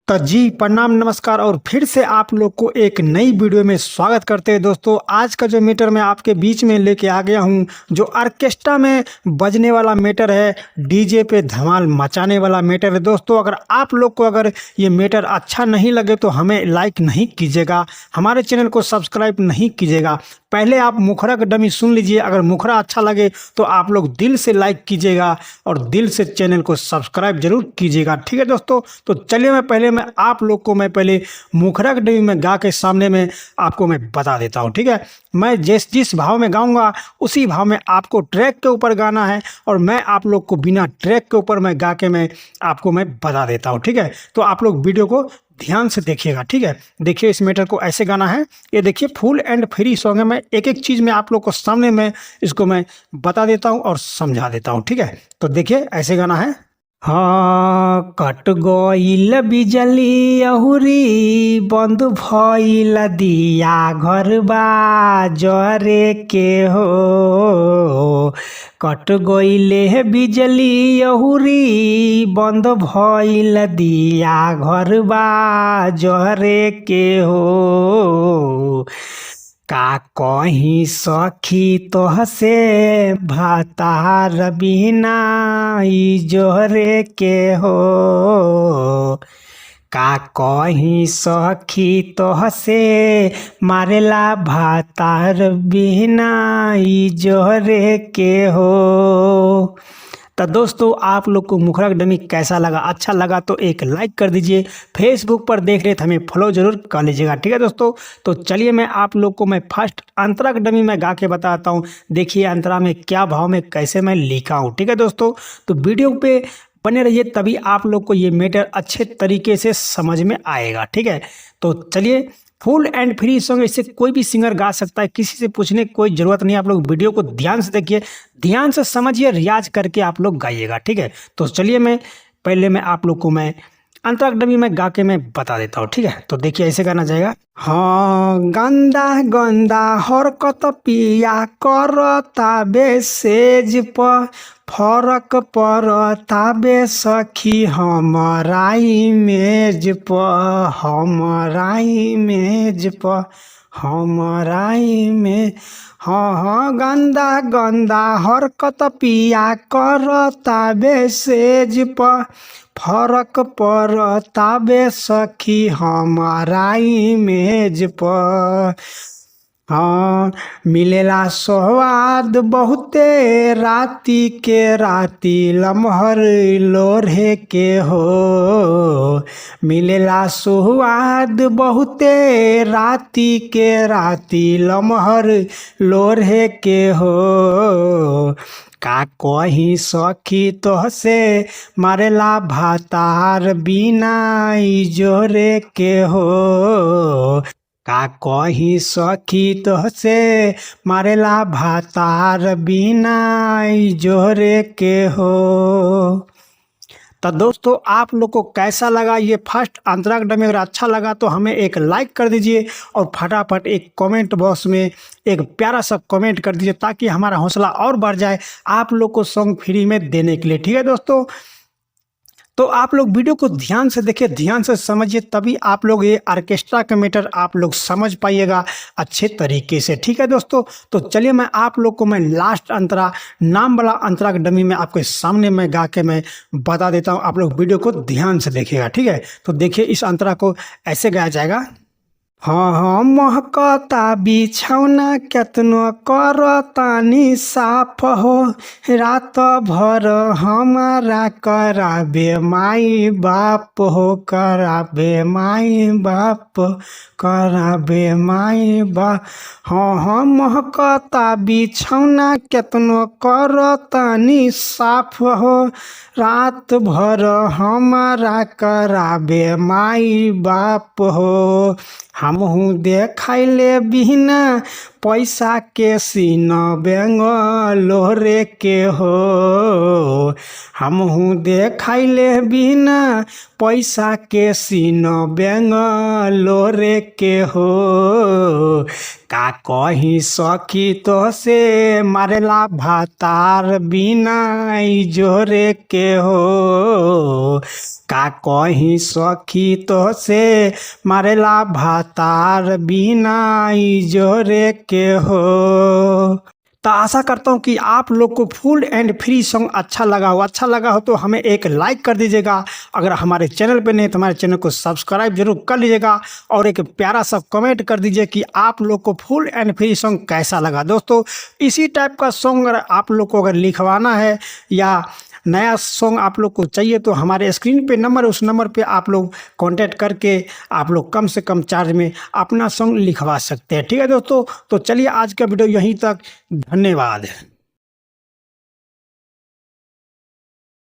तो जी प्रणाम नमस्कार और फिर से आप लोग को एक नई वीडियो में स्वागत करते हैं। दोस्तों आज का जो मीटर मैं आपके बीच में लेके आ गया हूं, जो ऑर्केस्ट्रा में बजने वाला मीटर है, डीजे पे धमाल मचाने वाला मीटर है। दोस्तों अगर आप लोग को अगर ये मीटर अच्छा नहीं लगे तो हमें लाइक नहीं कीजिएगा, हमारे चैनल को सब्सक्राइब नहीं कीजिएगा। पहले आप मुखरा का डमी सुन लीजिए, अगर मुखरा अच्छा लगे तो आप लोग दिल से लाइक कीजिएगा और दिल से चैनल को सब्सक्राइब जरूर कीजिएगा। ठीक है दोस्तों, तो चलिए मैं आप लोग को पहले मुखरा के डमी में गा के सामने में आपको मैं बता देता हूँ। ठीक है, मैं जिस भाव में गाऊंगा उसी भाव में आपको ट्रैक के ऊपर गाना है और मैं आप लोग को बिना ट्रैक के ऊपर मैं गा के मैं आपको मैं बता देता हूँ। ठीक है, तो आप लोग वीडियो को ध्यान से देखिएगा। ठीक है, देखिए इस मीटर को ऐसे गाना है। ये देखिए फुल एंड फ्री सॉन्ग है। मैं एक एक चीज़ में आप लोग को सामने में इसको मैं बता देता हूँ और समझा देता हूँ। ठीक है, तो देखिए ऐसे गाना है। हाँ, कट गईल बिजली अहुरी बंद भइल दिया घरबा जरे के हो। कट गईले बिजली अहुरी बंद भइल दिया घरबा जरे के हो। का कहीं सखी तोहसे भातार बिना जोहरे के हो। का कहीं सखी तोहसे मारेला भातार बिना जोहरे के हो। तो दोस्तों आप लोग को मुखरा का डमी कैसा लगा? अच्छा लगा तो एक लाइक कर दीजिए। फेसबुक पर देख रहे थे हमें फॉलो जरूर कर लीजिएगा। ठीक है दोस्तों, तो चलिए मैं आप लोग को मैं फर्स्ट अंतरा का डमी में गा के बताता हूँ। देखिए अंतरा में क्या भाव में कैसे मैं लिखा हूँ। ठीक है दोस्तों, तो वीडियो पे बने रहिए, तभी आप लोग को ये मैटर अच्छे तरीके से समझ में आएगा। ठीक है, तो चलिए फुल एंड फ्री सॉन्ग, इससे कोई भी सिंगर गा सकता है, किसी से पूछने की कोई ज़रूरत नहीं। आप लोग वीडियो को ध्यान से देखिए, ध्यान से समझिए, रियाज करके आप लोग गाइएगा। ठीक है, तो चलिए मैं आप लोग को मैं अंतराक्षरी में गा के मैं बता देता हूँ। ठीक है, तो देखिए ऐसे गाना जाएगा। हाँ, गंदा गंदा हरकत पिया करता बेसेज पर फरक पड़ता बे सखी हमारा इमेज पर, हमारा इमेज पर, हमारा इमेज। हाँ, गंदा गंदा हरकत पिया करता बेसेज पर फरक पड़ता बे सखी हमारा इमेज पर। हाँ, मिलेला स्वाद बहुते राती के राती लमहर लोढ़े के हो। मिलेला स्वाद बहुते राती के राती लमहर लोढ़े के हो। का कहीं सखी तोहसे मारेला भातार बिना जोरे के हो। का कहीं सखी तोहसे मारेला भातार बिना जोरे के हो। तो दोस्तों आप लोग को कैसा लगा ये फर्स्ट अंतरा का डमी? अगर अच्छा लगा तो हमें एक लाइक कर दीजिए और फटाफट एक कमेंट बॉक्स में एक प्यारा सा कमेंट कर दीजिए, ताकि हमारा हौसला और बढ़ जाए आप लोग को सॉन्ग फ्री में देने के लिए। ठीक है दोस्तों, तो आप लोग वीडियो को ध्यान से देखिए, ध्यान से समझिए, तभी आप लोग ये ऑर्केस्ट्रा का मैटर आप लोग समझ पाइएगा अच्छे तरीके से। ठीक है दोस्तों, तो चलिए मैं आप लोग को मैं लास्ट अंतरा नाम वाला अंतरा का डमी में आपके सामने मैं गा के मैं बता देता हूँ। आप लोग वीडियो को ध्यान से देखिएगा। ठीक है, तो देखिए इस अंतरा को ऐसे गाया जाएगा। हाँ, महकता बिछौना केतनो करतानी साफ हो। रात भर हमारा कराबे माई बाप हो, कराबे माई बाप, कराबे माई बाप। हाँ, महकता बिछौना केतनो करतानी साफ हो। रात भर हमारा कराबे माई बाप हो। हमहू देखैले बिना पैसा के सीन बेंगलोरे के हो। हमहू देखैले बिना पैसा के सीन बेंगलोरे के हो। का कहीं सखी तो से मारेला भातार बिना जोरे के हो। का कहीं सखी तो से मारेला भातार बिना जोरे के हो। तो आशा करता हूँ कि आप लोग को फुल एंड फ्री सॉन्ग अच्छा लगा हो तो हमें एक लाइक कर दीजिएगा। अगर हमारे चैनल पे नहीं तो हमारे चैनल को सब्सक्राइब जरूर कर लीजिएगा और एक प्यारा सा कमेंट कर दीजिए कि आप लोग को फुल एंड फ्री सॉन्ग कैसा लगा। दोस्तों इसी टाइप का सॉन्ग अगर आप लोग को अगर लिखवाना है या नया सॉन्ग आप लोग को चाहिए तो हमारे स्क्रीन पे नंबर है, उस नंबर पे आप लोग कांटेक्ट करके आप लोग कम से कम चार्ज में अपना सॉन्ग लिखवा सकते हैं। ठीक है दोस्तों, तो चलिए आज का वीडियो यहीं तक। धन्यवाद।